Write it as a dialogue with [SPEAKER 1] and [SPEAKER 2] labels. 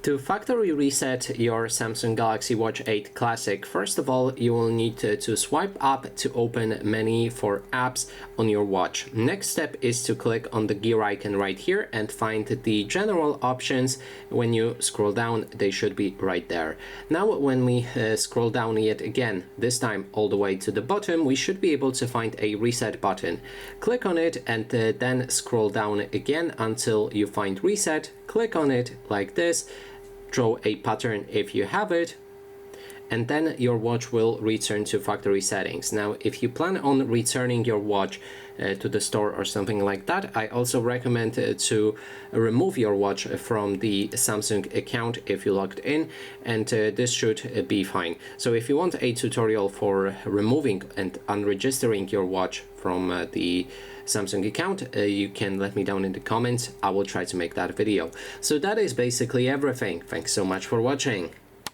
[SPEAKER 1] To factory reset your Samsung Galaxy Watch 8 Classic, first of all, you will need to swipe up to open menu for apps on your watch. Next step is to click on the gear icon right here and find the general options. When you scroll down, they should be right there. Now, when we scroll down yet again, this time all the way to the bottom, we should be able to find a reset button. Click on it and then scroll down again until you find reset. Click on it like this. Draw a pattern if you have it, and then your watch will return to factory settings. Now, if you plan on returning your watch to the store or something like that, I also recommend to remove your watch from the Samsung account if you logged in, and this should be fine. So if you want a tutorial for removing and unregistering your watch from the Samsung account, you can let me down in the comments. I will try to make that video. So that is basically everything. Thanks so much for watching.